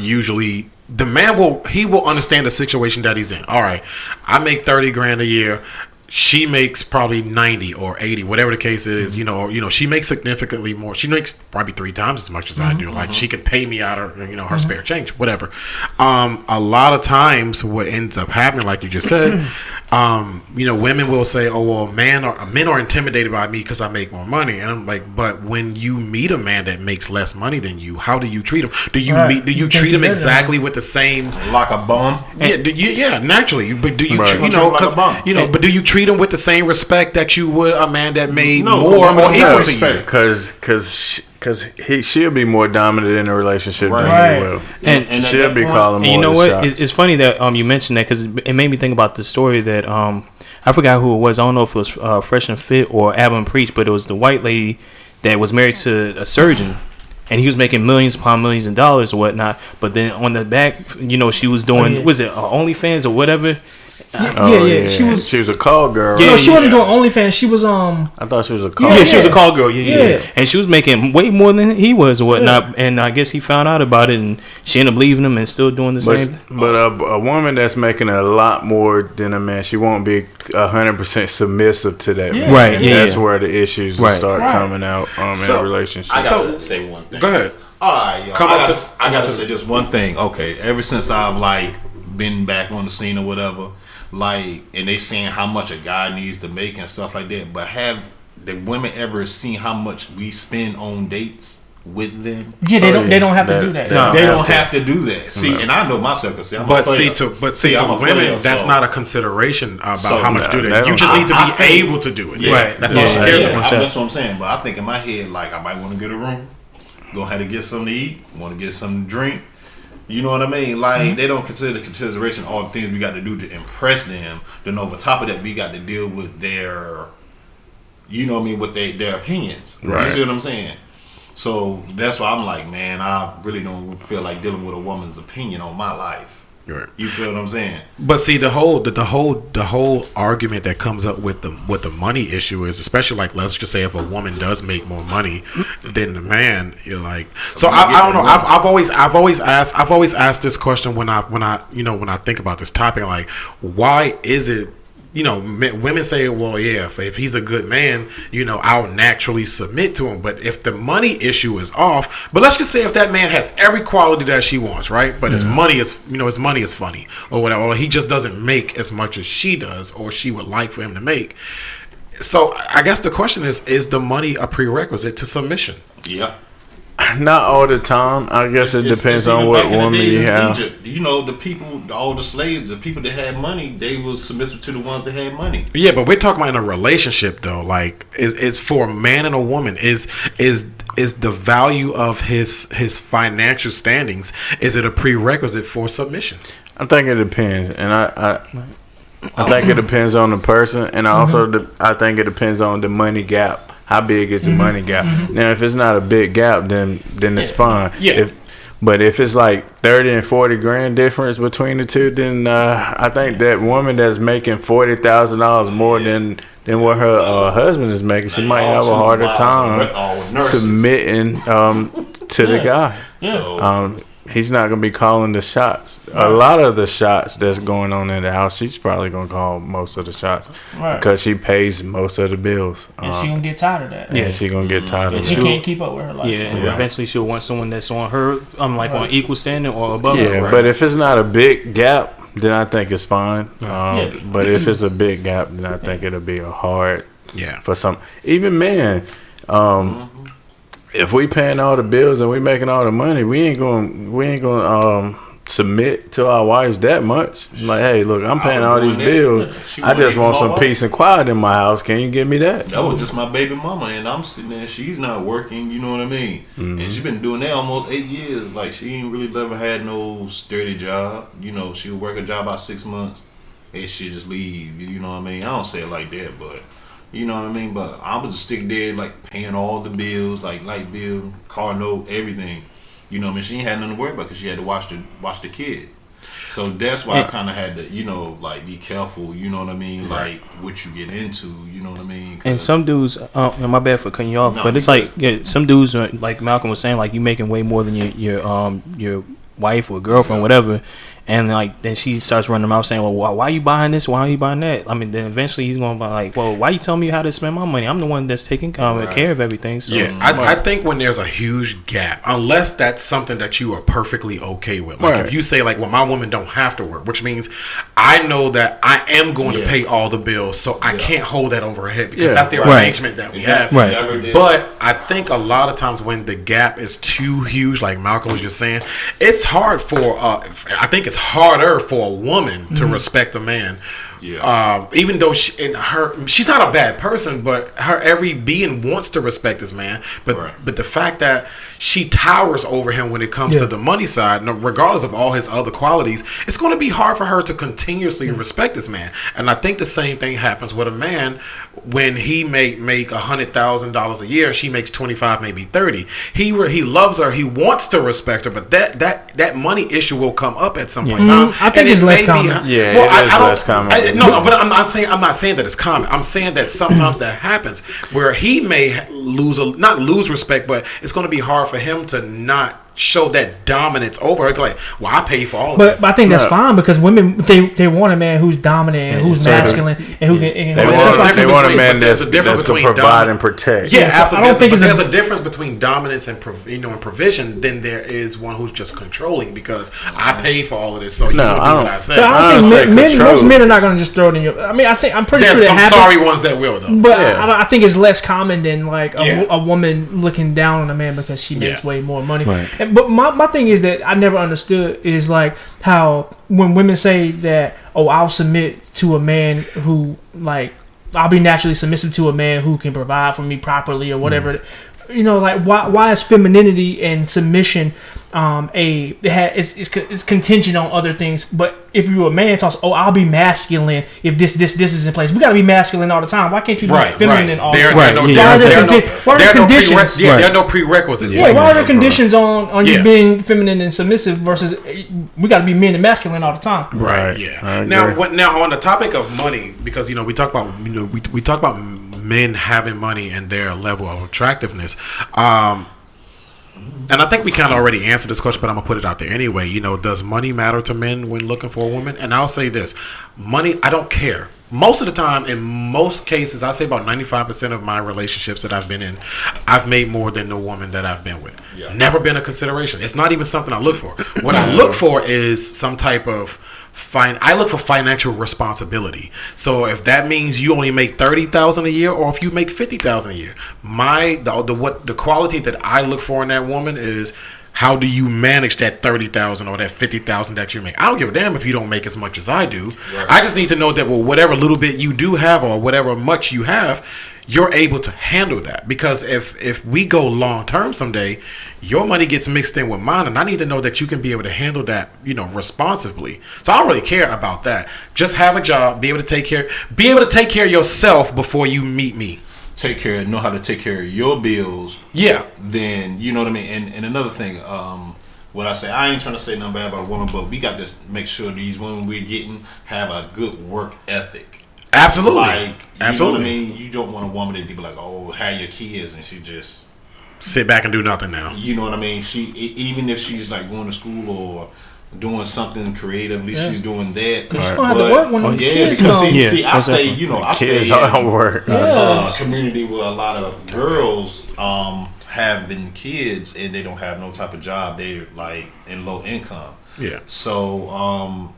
usually the man will understand the situation that he's in. All right, I make 30 grand a year. She makes probably 90 or 80, whatever the case is, or she makes significantly more. She makes probably 3 times as much as I do. Like she could pay me out of, her spare change, whatever. A lot of times what ends up happening, like you just said, women will say, "Oh, well, men are intimidated by me because I make more money." And I'm like, but when you meet a man that makes less money than you, how do you treat him? Do you Right. do you You treat think him you're exactly with the same? Like a bum. Yeah, naturally. But do you, Right. but do you treat him with the same respect that you would a man that made No, more women or don't equal have to you? respect. because she'll be more dominant in a relationship Right. than he will, And- And at she'll that be point- calling And more. you know of what? the shots. It's funny that you mentioned that because it made me think about the story that I forgot who it was. I don't know if it was Fresh and Fit or Abba Preach, but it was the white lady that was married to a surgeon, and he was making millions upon millions of dollars or whatnot. But then on the back, she was doing yeah. was it OnlyFans or whatever? Yeah. She was a call girl. no, she wasn't doing OnlyFans. She was I thought she was a call. Yeah, Yeah, she was a call girl. Yeah. Yeah. And she was making way more than he was or whatnot. And I guess he found out about it, and she ended up leaving him and still doing the same. But a woman that's making a lot more than a man, she won't be 100% submissive to that man. Right, And yeah, that's yeah. where the issues will Right. start Right. coming out in a relationship. I gotta So- say one thing. Go ahead. All right, yo. Come I up gotta, to- I gotta say this one thing. Okay, ever since I've been back on the scene or whatever, and they saying how much a guy needs to make and stuff like that. But have the women ever seen how much we spend on dates with them? yeah. They don't. yeah. They don't have to That- do that. that- They have don't to. have to do that. See, and I know myself. Cause see, I'm a But player. see, I'm to a women, player, that's so- not a consideration about So, how much no, to do they that. You don't- just need to I be think- able to do it. Yeah, Right. That's all she Yeah. cares Yeah. about. That's what I'm saying. But I think in my head, I might want to get a room, go ahead and get something to eat, want to get something to drink. You know what I mean? They don't consider consideration all the things we got to do to impress them. Then over top of that, we got to deal with their, with their opinions. Right. You see what I'm saying? So that's why I'm like, man, I really don't feel like dealing with a woman's opinion on my life. Right. You feel what I'm saying? But see, the whole argument that comes up with the money issue is, especially let's just say if a woman does make more money than the man, you're like, so I don't know. I've always asked this question when I think about this topic, like, why is it? Women say, well, yeah, if he's a good man, I'll naturally submit to him. But if the money issue is off, but let's just say if that man has every quality that she wants, right? But his money is funny or whatever, or he just doesn't make as much as she does or she would like for him to make. So I guess the question is the money a prerequisite to submission? Yeah. Not all the time. I guess it depends on what woman you have. Egypt, the people, all the slaves, the people that had money, they was submissive to the ones that had money. Yeah, but we're talking about in a relationship though. Like, is for a man and a woman, is the value of his financial standings, is it a prerequisite for submission? I think it depends, and I think it depends on the person, and I think it depends on the money gap how big is the money gap? Now, if it's not a big gap, then it's fine. Yeah. But if it's like 30 and 40 grand difference between the two, then I think that woman that's making $40,000 more than what her husband is making, she might have a harder time submitting to the guy. So He's not gonna be calling the shots. A lot of the shots that's going on in the house, she's probably gonna call most of the shots because she pays most of the bills. And she gonna get tired of that. Yeah, she gonna get tired of She it. can't keep up with her life. Yeah, and eventually she'll want someone that's on her, on equal standing or above her. Yeah, Right? but if it's not a big gap, then I think it's fine. But if it's a big gap, then I think it'll be a hard for some. Even men, if we paying all the bills and we making all the money, we ain't gonna submit to our wives that much. Like, hey, look, I'm paying all these bills. I just want some peace and quiet in my house. Can you give me that? That was just my baby mama, and I'm sitting there. She's not working. You know what I mean? And she's been doing that almost 8 years. Like, she ain't really never had no sturdy job. You know, she'll work a job about 6 months, and she just leave. You know what I mean? I don't say it like that, but. You know what I mean? But I would just stick there, like, paying all the bills, like light bill, car note, everything. You know what I mean? She ain't had nothing to worry about because she had to watch the kid. So that's why I kind of had to, you know, like, be careful, you know what I mean? Like, what you get into, you know what I mean? And some dudes, my bad for cutting you off, but it's like, some dudes, like Malcolm was saying, like, you making way more than your wife or girlfriend, whatever. And like then she starts running around saying, "Well, why are you buying this? Why are you buying that?" I mean, then eventually he's going to be like, "Well, why you telling me how to spend my money? I'm the one that's taking care of everything." So, I think when there's a huge gap, unless that's something that you are perfectly okay with, like if you say like, "Well, my woman don't have to work," which means I know that I am going to pay all the bills, so I can't hold that over her head because that's the arrangement that we have. Right. But I think a lot of times when the gap is too huge, like Malcolm was just saying, it's hard for. I think it's harder for a woman to respect a man. Even though she's not a bad person, but her every being wants to respect this man. But the fact that she towers over him when it comes to the money side, regardless of all his other qualities, it's going to be hard for her to continuously respect this man. And I think the same thing happens with a man when he make $100,000 a year. She makes 25, maybe 30. He loves her. He wants to respect her, but that money issue will come up at some point in time. I think it's less common. Less common. No, but I'm not saying that it's common. I'm saying that sometimes that happens where he may not lose respect, but it's going to be hard for him to not show that dominance over her. Like, well, I pay for all of this. But I think that's fine because women they want a man who's dominant and who's masculine and who can. They want a man that's to provide and protect. Yeah, absolutely. I don't think there's a difference between dominance and and provision than there is one who's just controlling because I pay for all of this, so you do what I say. I don't think most men are not going to just throw it in your. I mean, I'm pretty sure that happens. Some sorry ones that will though. But I think it's less common than like a woman looking down on a man because she makes way more money. Right. But my thing is that I never understood is like how when women say that, oh, I'll submit to a man who like I'll be naturally submissive to a man who can provide for me properly or whatever. You know, like why is femininity and submission it's contingent on other things? But if you're a man, talks, oh, I'll be masculine if this is in place. We got to be masculine all the time. Why can't you be feminine all the time? There are no prerequisites. Yeah, why are there conditions on you being feminine and submissive versus we got to be men and masculine all the time? Right. Yeah. Now on the topic of money, because we talk about we talk about men having money and their level of attractiveness. And I think we kind of already answered this question, but I'm going to put it out there anyway. Does money matter to men when looking for a woman? And I'll say this. Money, I don't care. Most of the time, in most cases, I say about 95% of my relationships that I've been in, I've made more than the woman that I've been with. Yeah. Never been a consideration. It's not even something I look for. What I look for is some type of I look for financial responsibility. So if that means you only make $30,000 a year, or if you make $50,000 a year, the quality that I look for in that woman is how do you manage that $30,000 or that $50,000 that you make? I don't give a damn if you don't make as much as I do. Right. I just need to know that whatever little bit you do have or whatever much you have, you're able to handle that. Because if we go long term someday, your money gets mixed in with mine, and I need to know that you can be able to handle that, responsibly. So I don't really care about that. Just have a job, be able to take care of yourself before you meet me. know how to take care of your bills, Yeah. then you know what I mean. And another thing, what I say, I ain't trying to say nothing bad about a woman, but we got to make sure these women we're getting have a good work ethic. Absolutely. Like, you Absolutely. know what I mean? You don't want a woman to be like, oh, have your kids, and she just sit back and do nothing now. You know what I mean? She even if she's like going to school or doing something creatively, she's doing that. She's gonna have to work when the kids because come. see, I stay, you know, I stay Kids in don't work. a community where a lot of girls having kids and they don't have no type of job. They're like in low income. Yeah. So,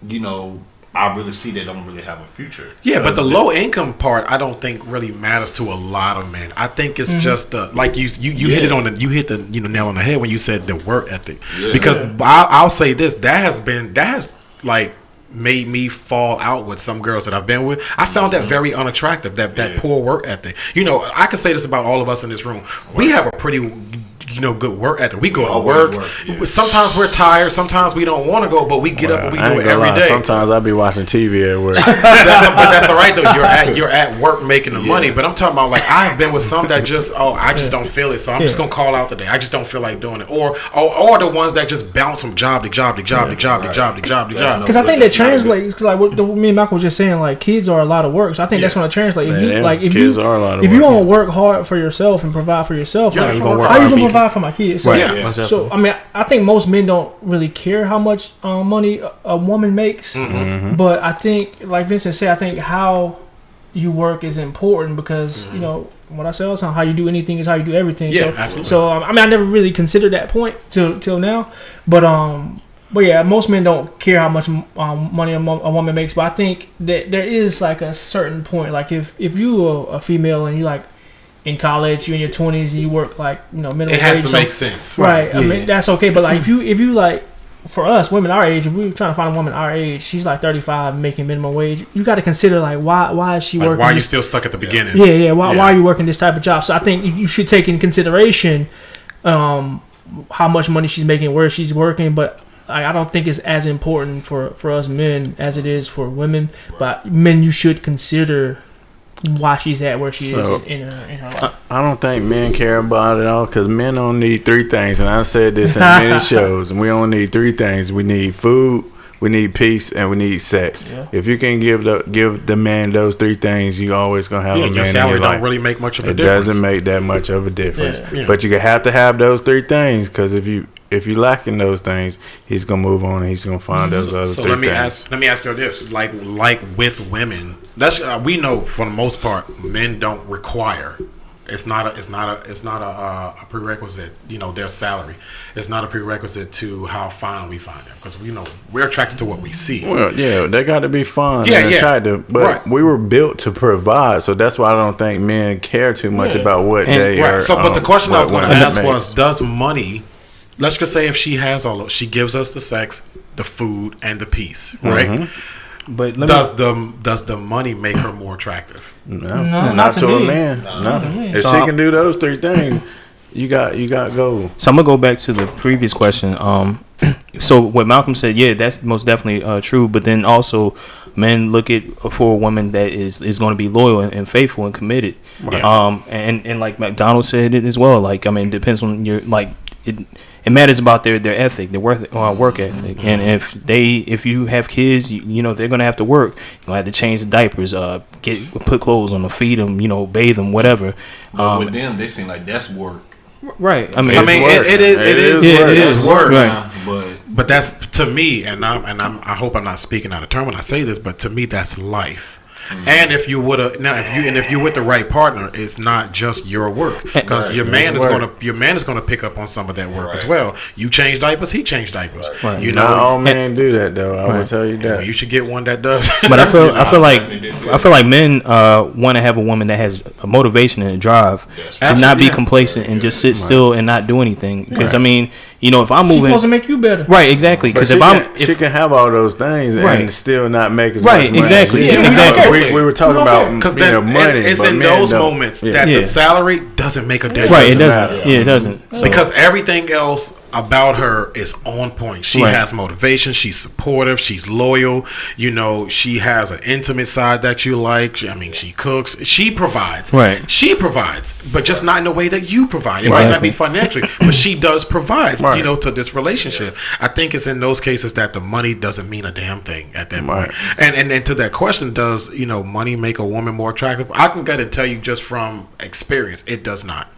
you know, I really see they don't really have a future. Yeah, but the low income part, I don't think really matters to a lot of men. I think it's just the like you hit it on the nail on the head when you said the work ethic. Yeah. Because I'll say this, that has like made me fall out with some girls that I've been with. I found that very unattractive. That poor work ethic. You know, I can say this about all of us in this room. We have a pretty good work ethic. We go to work. Sometimes we're tired. Sometimes we don't want to go, but we get up and we do it every day. Sometimes I be watching TV at work. But that's all right though. You're at work making the money. But I'm talking about like I've been with some that just I just don't feel it, so I'm just gonna call out today. I just don't feel like doing it. Or the ones that just bounce from job to job to job to job to job to job to job. Because I think that translates. Like what me and Michael was just saying, like kids are a lot of work. So I think that's going to translate. If you don't work hard for yourself and provide for yourself, like, how you gonna provide for my kids? So, so I mean, I think most men don't really care how much money a woman makes, but I think, like Vincent said, I think how you work is important because you know what I say all the time: how you do anything is how you do everything. Yeah, so, absolutely. So I mean, I never really considered that point till now, but yeah, most men don't care how much money a woman makes. But I think that there is like a certain point, like if you are a female and you like in college, you're in your 20s, and you work like minimum wage. It has to make sense, right? Yeah. I mean that's okay, but like if you like, for us women our age, if we're trying to find a woman our age, she's like 35 making minimum wage. You got to consider like why is she working? Why are you still stuck at the beginning? Yeah. Why are you working this type of job? So I think you should take in consideration how much money she's making, where she's working, but I don't think it's as important for us men as it is for women. But men, you should consider why she's at where she is in her life. I don't think men care about it all because men don't need three things, and I've said this in many shows. And we only need three things: we need food, we need peace, and we need sex. Yeah. If you can give the man those three things, you always gonna have a man your salary in your life. Don't really make much of a it difference. It doesn't make that much of a difference. Yeah. But you have to have those three things because if you lacking those things, he's gonna move on and he's gonna find those other three things. Let me ask you this: like with women, that's we know for the most part, men don't require. It's not a prerequisite. Their salary. It's not a prerequisite to how fine we find them because we're attracted to what we see. Well, yeah, they got to be fun and attractive, but we were built to provide, so that's why I don't think men care too much about what they are. So, but the question I was going to ask was: does money? Let's just say if she has she gives us the sex, the food, and the peace, right? Mm-hmm. But does the money make her more attractive? No, not to a man. No. If she can do those three things, you got gold. So I'm gonna go back to the previous question. So what Malcolm said, yeah, that's most definitely true. But then also, men look at for a woman that is going to be loyal and faithful and committed. Right. And like McDonald said it as well. Like, I mean, it depends on your like it matters about their ethic, their work ethic. And if you have kids, they're gonna have to work. You're gonna have to change the diapers, put clothes on them, feed them, bathe them, whatever. But with them, they seem like that's work. Right. It is work. Right. But that's to me, and I hope I'm not speaking out of turn when I say this, but to me that's life. Mm-hmm. And if you if you're with the right partner, it's not just your work because your man is gonna pick up on some of that work as well. You change diapers, he changed diapers. Right. Not all men do that though. I will tell you that. You should get one that does. But I feel like men want to have a woman that has a motivation and a drive to not be complacent and just sit still and not do anything. Because I mean, if I'm moving, she's supposed to make you better. Right, exactly. Because she can have all those things and still not make as much money. Exactly. Exactly. We were talking about because money. It's in those moments that the salary doesn't make a difference. Right, it doesn't. Yeah, it doesn't. Because everything else about her is on point. She Right. has motivation. She's supportive. She's loyal. You know, she has an intimate side that you like. I mean, she cooks. She provides. Right. She provides, but just not in the way that you provide. It might not be financially, but she does provide. Right. You know, to this relationship. I think it's in those cases that the money doesn't mean a damn thing at that Right. point. And to that question, does money make a woman more attractive? I can go and tell you just from experience, it does not.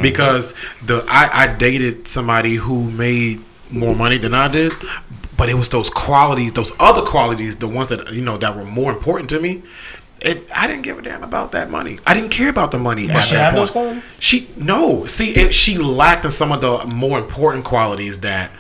Because I dated somebody who made more money than I did, but it was those qualities, those other qualities, the ones that that were more important to me. I didn't give a damn about that money. I didn't care about the money at she that have point. those qualities? She lacked in some of the more important qualities that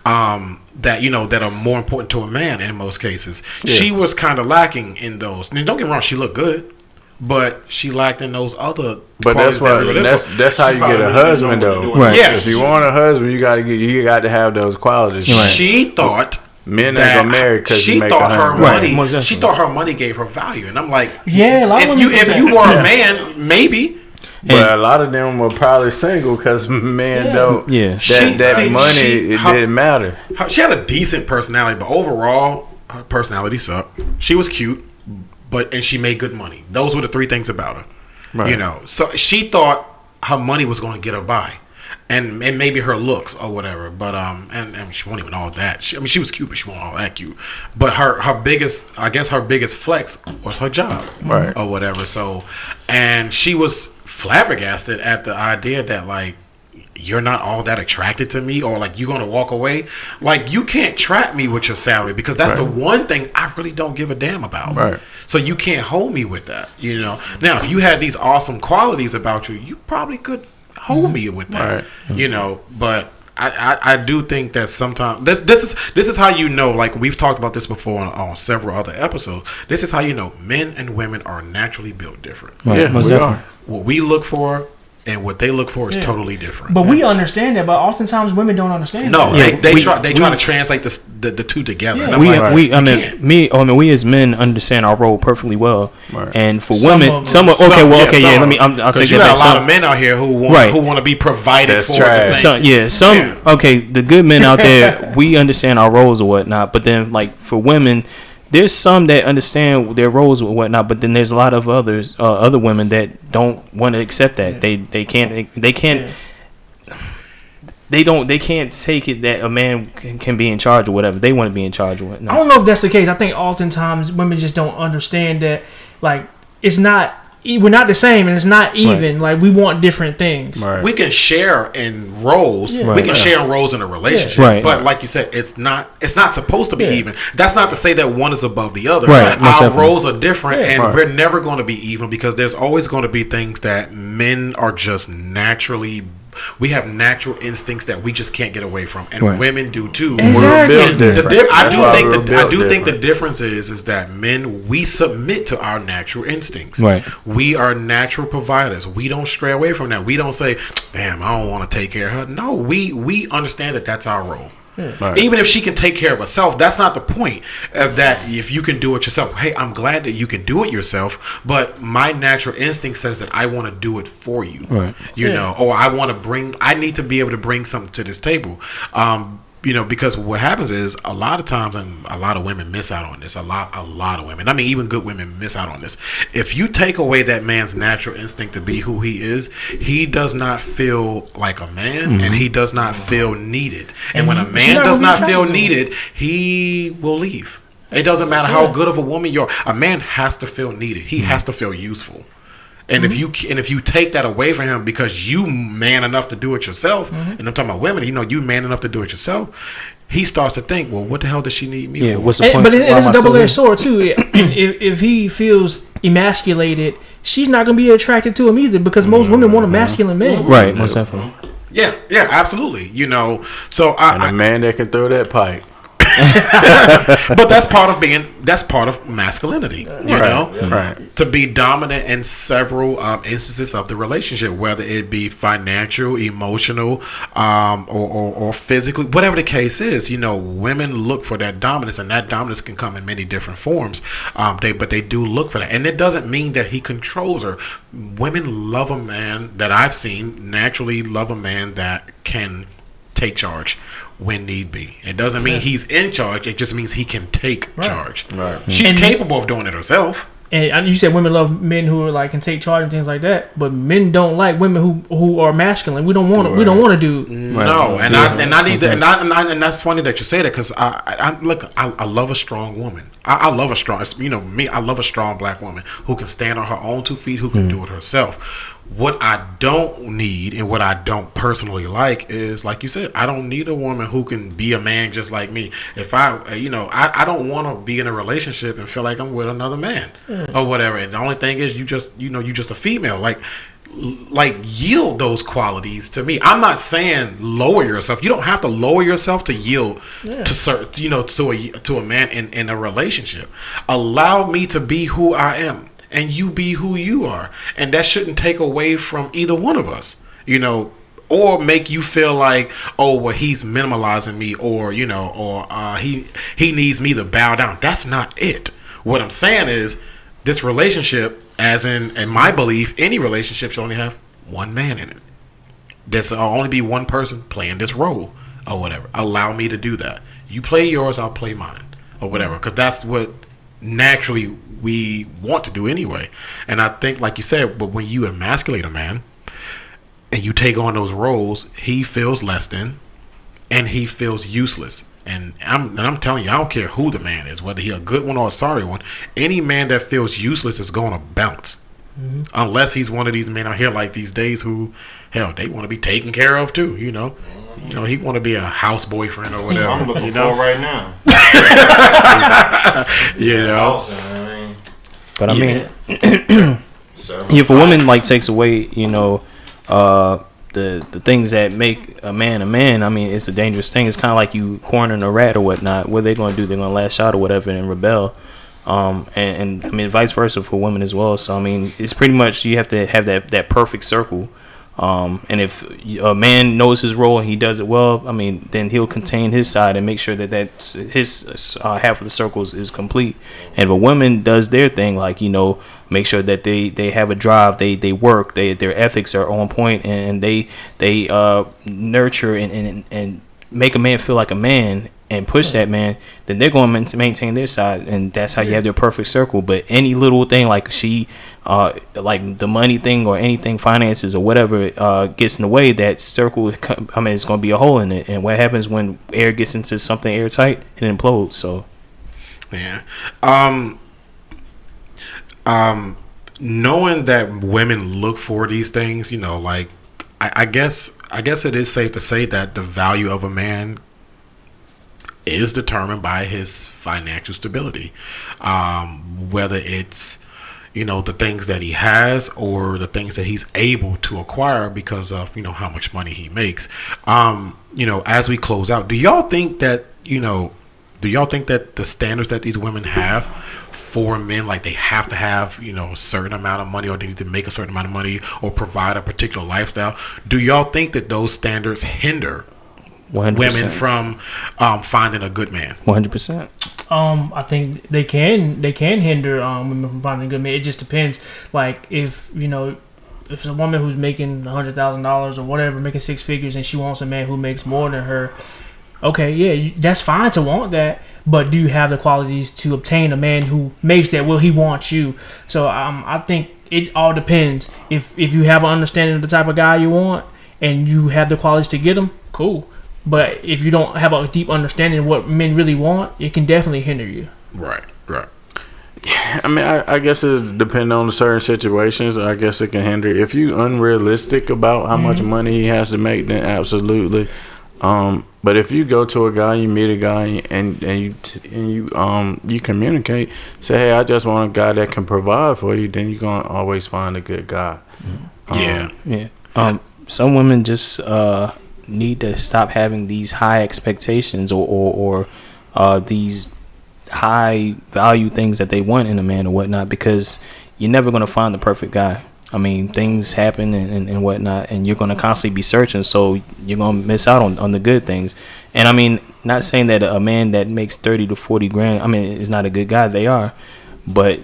are more important to a man in most cases. Yeah. She was kind of lacking in those. And don't get me wrong, she looked good, but she lacked in those other. But that's qualities that why we were looking for. that's how you get a husband though. Right. Yeah. If you want a husband, you got to have those qualities. Right. She thought Men ain't that gonna marry because she you make thought her $100. money. Most definitely. She thought her money gave her value, and I'm like, Yeah, a lot of women if think you that. were a man, maybe. But a lot of them were probably single because men don't. Yeah. That money didn't matter. She had a decent personality, but overall, her personality sucked. She was cute, and she made good money. Those were the three things about her. Right. So she thought her money was going to get her by, and maybe her looks or whatever. But and she wasn't even all that. She was cute, but she wasn't all that cute. But her biggest flex was her job, Right. or whatever. So, and she was flabbergasted at the idea that like, you're not all that attracted to me, or like you're gonna walk away. Like, you can't trap me with your salary, because that's the one thing I really don't give a damn about. Right. So you can't hold me with that. Now if you had these awesome qualities about you, you probably could hold me with that. Right. But I do think that sometimes this is how like we've talked about this before on several other episodes. This is how men and women are naturally built different. Right. Yeah, Most we definitely. are. What we look for and what they look for is totally different. But we understand that, but oftentimes women don't understand No, that. they we- try to translate the two together. Yeah. And I'm We, like, we, you I mean, can't. we as men understand our role perfectly well, Right. and for Some women, of them. some okay, Some- well, yeah, okay, some yeah. of Let me, them. I'll 'Cause take you that got back. a lot of men out here who want to be provided That's for. trash. The same. Some Yeah. okay, the good men out there, we understand our roles or whatnot, but then like for women, there's some that understand their roles or whatnot, but then there's a lot of other women that don't want to accept that. They can't they can't take it that a man can be in charge or whatever. They want to be in charge or I whatnot. don't know if that's the case. I think oftentimes women just don't understand that, like, it's not, we're not the same and it's not even. Like, we want different things. Right. We can share in roles. Yeah. We can Right. share in roles in a relationship. Right. But like you said, it's not supposed to be even. That's not to say that one is above the other. Right, most Our definitely. roles are different, and Right. we're never going to be even, because there's always going to be things that men are just naturally. We have natural instincts that we just can't get away from, and Right. women do too. Exactly. We're built different. I That's do why think we're that built the different. difference is that men, we submit to our natural instincts. Right. We are natural providers. We don't stray away from that. We don't say, "Damn, I don't want to take care of her." No, we understand that that's our role. Right. Even if she can take care of herself, that's not the point of that. If you can do it yourself, hey, I'm glad that you can do it yourself, but my natural instinct says that I want to do it for you. Right. Or I need to be able to bring something to this table. Because what happens is a lot of times, and a lot of women miss out on this. A lot of women. I mean, even good women miss out on this. If you take away that man's natural instinct to be who he is, he does not feel like a man, and he does not feel needed. And when a man does not feel needed, he will leave. It doesn't matter how good of a woman you are. A man has to feel needed. He has to feel useful. And if you take that away from him because you man enough to do it yourself, and I'm talking about women, you man enough to do it yourself, he starts to think, well, what the hell does she need me for? What's the point? But Why it's am a I still double-edged here? sword too. If he feels emasculated, she's not gonna be attracted to him either, because most women want a masculine man. Right, most definitely. Yeah, absolutely. So And a man that can throw that pipe. but that's part of masculinity, Right. to be dominant in several instances of the relationship, whether it be financial, emotional, or physically, whatever the case is. Women look for that dominance, and that dominance can come in many different forms. But they do look for that, and it doesn't mean that he controls her. Women love a man that I've seen naturally love a man that can take charge when need be. It doesn't mean he's in charge. It just means he can take charge. Right. She's And- capable of doing it herself. And you said women love men who are like can take charge and things like that, but men don't like women who are masculine. We don't want to. We don't want to do. No, and I need to, and that's funny that you say that because I love a strong woman. I love a strong, I love a strong black woman who can stand on her own 2 feet, who can do it herself. What I don't need and what I don't personally like is, like you said, I don't need a woman who can be a man just like me. If I don't want to be in a relationship and feel like I'm with another man or whatever. And the only thing is, you just a female. Like yield those qualities to me. I'm not saying lower yourself. You don't have to lower yourself to yield to a man in a relationship. Allow me to be who I am, and you be who you are, and that shouldn't take away from either one of us. Or make you feel like, oh, well, he's minimalizing me, or he needs me to bow down. That's not it. What I'm saying is, this relationship, as in my belief, any relationship should only have one man in it. There's only be one person playing this role or whatever. Allow me to do that. You play yours, I'll play mine or whatever, because that's what naturally we want to do anyway. And I think, like you said, but when you emasculate a man and you take on those roles, he feels less than, and he feels useless. And I'm telling you, I don't care who the man is, whether he a good one or a sorry one. Any man that feels useless is going to bounce. Mm-hmm. Unless he's one of these men out here like these days who, hell, they want to be taken care of too. He want to be a house boyfriend or whatever. I'm looking for it right now. You But I mean, if a woman like takes away, the things that make a man, I mean, it's a dangerous thing. It's kind of like you cornering a rat or whatnot. What are they going to do? They're going to lash out or whatever and rebel. And I mean, vice versa for women as well. So I mean, it's pretty much you have to have that perfect circle. And if a man knows his role and he does it well, I mean, then he'll contain his side and make sure that his half of the circles is complete. And if a woman does their thing, like, make sure that they have a drive, they work, their ethics are on point, and they nurture and make a man feel like a man and push that man, then they're going to maintain their side, and that's how you have their perfect circle. But any little thing like like the money thing or anything, finances or whatever, gets in the way, that circle, I mean, it's going to be a hole in it. And what happens when air gets into something airtight? It implodes. So, yeah. Knowing that women look for these things, like I guess it is safe to say that the value of a man is determined by his financial stability, whether it's the things that he has or the things that he's able to acquire because of how much money he makes. As we close out, do y'all think that the standards that these women have for men, like they have to have a certain amount of money, or they need to make a certain amount of money, or provide a particular lifestyle, do y'all think that those standards hinder 100%. women from finding a good man? 100%. I think they can hinder women from finding a good man. It just depends. Like if it's a woman who's making $100,000 or whatever, making six figures, and she wants a man who makes more than her. Okay, yeah, that's fine to want that, but do you have the qualities to obtain a man who makes that? Will he want you? So I think it all depends. If you have an understanding of the type of guy you want and you have the qualities to get him, cool. But if you don't have a deep understanding of what men really want, it can definitely hinder you. Right. I mean, I guess it's depending on the certain situations. I guess it can hinder. If you unrealistic about how much money he has to make, then absolutely. But if you go to a guy, you meet a guy, and you communicate, say, hey, I just want a guy that can provide for you, then you're gonna always find a good guy. Some women just need to stop having these high expectations or these high value things that they want in a man or whatnot, because you're never going to find the perfect guy. I mean, things happen and whatnot, and you're going to constantly be searching, so you're going to miss out on the good things. And I mean, not saying that a man that makes 30 to 40 grand, I mean, is not a good guy. They are. But,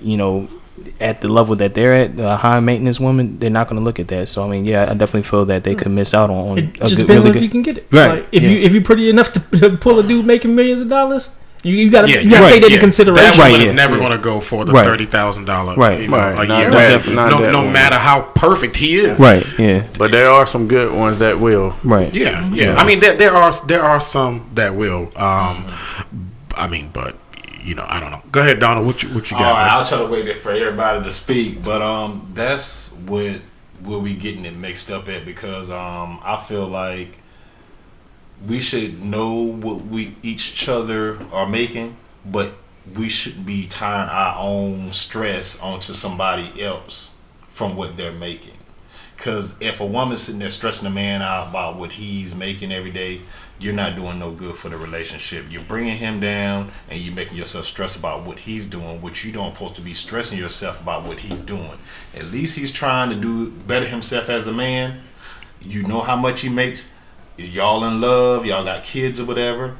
at the level that they're at, the high maintenance woman, they're not going to look at that. So I mean, yeah, I definitely feel that they could miss out on It a just good, depends really on if good. you can get it. Right, Like, if yeah. you're pretty enough to pull a dude making millions of dollars, you gotta Yeah, you gotta right, take that yeah. into consideration. That Right, woman is yeah. never going to go for the Right. $30,000 Right. you know, Right. a Not year. that- not no that no woman. matter how perfect he is. Right. Yeah. But there are some good ones that will. Right. Yeah, yeah. I mean, there are some that will. I mean, but you know, I don't know. Go ahead, Donald. What you got? All right, man? I'll try to wait there for everybody to speak, but that's what we getting it mixed up at, because I feel like we should know what we each other are making, but we shouldn't be tying our own stress onto somebody else from what they're making. Because if a woman's sitting there stressing a man out about what he's making every day, you're not doing no good for the relationship. You're bringing him down, and you're making yourself stress about what he's doing, which you don't supposed to be stressing yourself about what he's doing. At least he's trying to do better himself as a man. You know how much he makes. Y'all in love. Y'all got kids or whatever.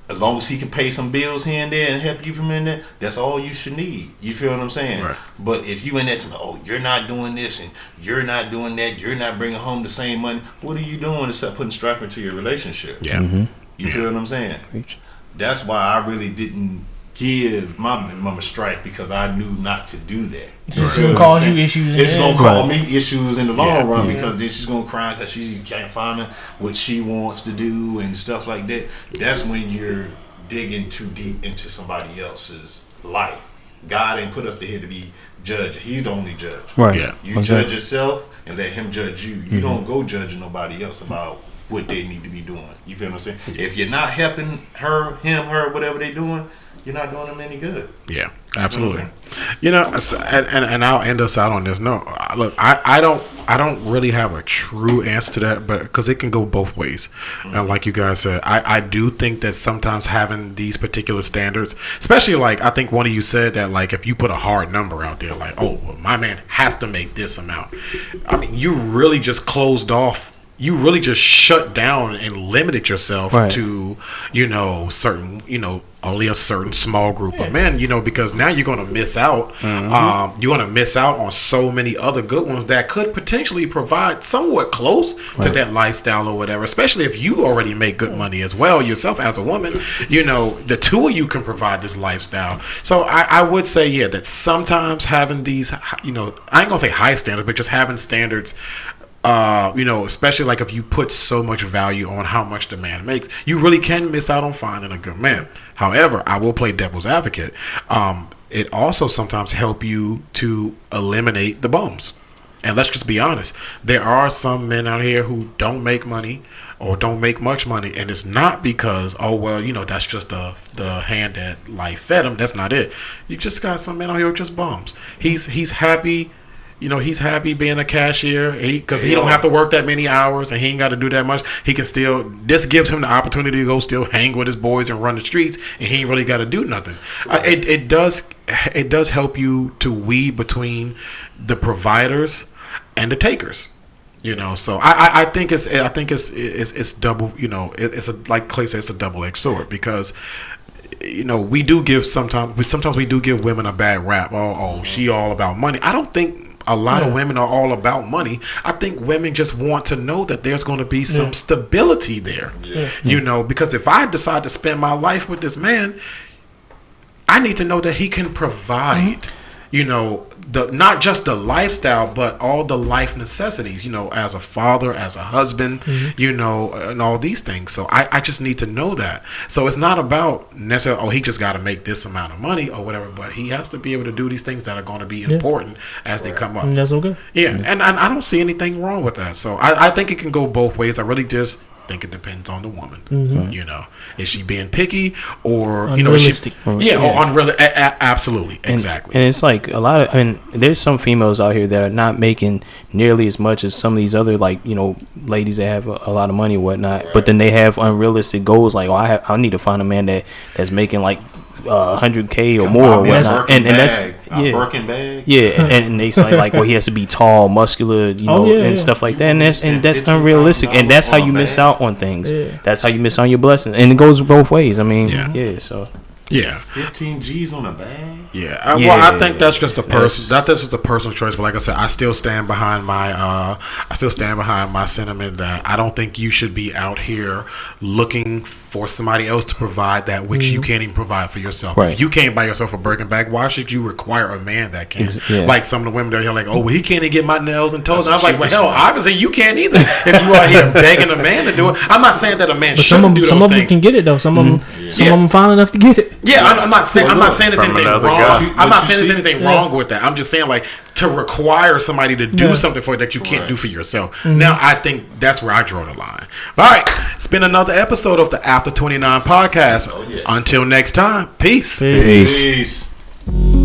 As long as he can pay some bills here and there and help you from in there, that's all you should need. You feel what I'm saying? Right. But if you in there saying, oh, you're not doing this and you're not doing that, you're not bringing home the same money, what are you doing to start putting strife into your relationship? Yeah. You feel what I'm saying? Preach. That's why I really didn't give my mama strife, because I knew not to do that. It's just gonna cause you issues. in It's the gonna end. cause me issues in the long Yeah. run, because then she's gonna cry because she can't find what she wants to do and stuff like that. That's when you're digging too deep into somebody else's life. God ain't put us here to be judge. He's the only judge. Right. Yeah. You judge yourself and let him judge you. You don't go judging nobody else about what they need to be doing. You feel what I'm saying? If you're not helping her, whatever they doing, you're not doing them any good. Yeah, absolutely. You know, and I'll end us out on this. No, look, I don't really have a true answer to that, but because it can go both ways. And like you guys said, I do think that sometimes having these particular standards, especially like I think one of you said that like if you put a hard number out there, like well, my man has to make this amount. I mean, you really just closed off. You really just shut down and limited yourself Right. to, certain, only a certain small group of men, because now you're going to miss out. You're going to miss out on so many other good ones that could potentially provide somewhat close to that lifestyle or whatever, especially if you already make good money as well yourself as a woman. The two of you can provide this lifestyle. So I would say, yeah, that sometimes having these, I ain't going to say high standards, but just having standards, especially like if you put so much value on how much the man makes, you really can miss out on finding a good man. However, I will play devil's advocate. It also sometimes help you to eliminate the bums. And let's just be honest. There are some men out here who don't make money or don't make much money. And it's not because, that's just the hand that life fed him. That's not it. You just got some men out here who are just bums. He's happy. He's happy being a cashier because he don't have to work that many hours and he ain't got to do that much. He can still, this gives him the opportunity to go still hang with his boys and run the streets, and he ain't really got to do nothing. It does help you to weed between the providers and the takers. So I think it's double. It's like Clay said, it's a double-edged sword because. We do give sometimes we do give women a bad rap. Oh, she all about money. I don't think a lot of women are all about money. I think women just want to know that there's going to be some stability there. Because if I decide to spend my life with this man, I need to know that he can provide. Not just the lifestyle, but all the life necessities, as a father, as a husband, and all these things. So I just need to know that. So it's not about necessarily, he just got to make this amount of money or whatever, but he has to be able to do these things that are going to be important as they come up. And that's okay. Yeah, and I don't see anything wrong with that. So I think it can go both ways. I really just think it depends on the woman. Is she being picky or unrealistic? or unrealistic? Absolutely, exactly. And it's like a lot of, and there's some females out here that are not making nearly as much as some of these other ladies that have a lot of money and whatnot. Right. But then they have unrealistic goals. Like, I need to find a man that's making like 100K or more or whatnot, and that's Birkin bag. Yeah, and they say like, well, he has to be tall, muscular, and stuff like that, and that's unrealistic, and that's how you miss out on things. Yeah. That's how you miss on your blessings, and it goes both ways. I mean, so Yeah. 15 G's on a bag. Yeah, well, I think that's just a that's just a personal choice. But like I said, I still stand behind my sentiment that I don't think you should be out here looking for somebody else to provide that which you can't even provide for yourself. Right. If you can't buy yourself a Birkin bag, why should you require a man that can? Yeah. Like some of the women, they're like, "Oh, well, he can't even get my nails and toes." That's And I was like, "Well, the hell, cheapest one. obviously you can't either." If you are here begging a man to do it, I'm not saying that a man But shouldn't do those some of them things. can get it though. Some of them, some Yeah. of them fine enough to get it. Yeah, I'm not saying there's From anything another wrong. guy. I'm not But saying you there's see- anything wrong with that. I'm just saying like to require somebody to do something for you that you can't do for yourself. Now I think that's where I draw the line. All right, it's been another episode of the After 29 podcast. Oh, yeah. Until next time, peace. Peace. Peace.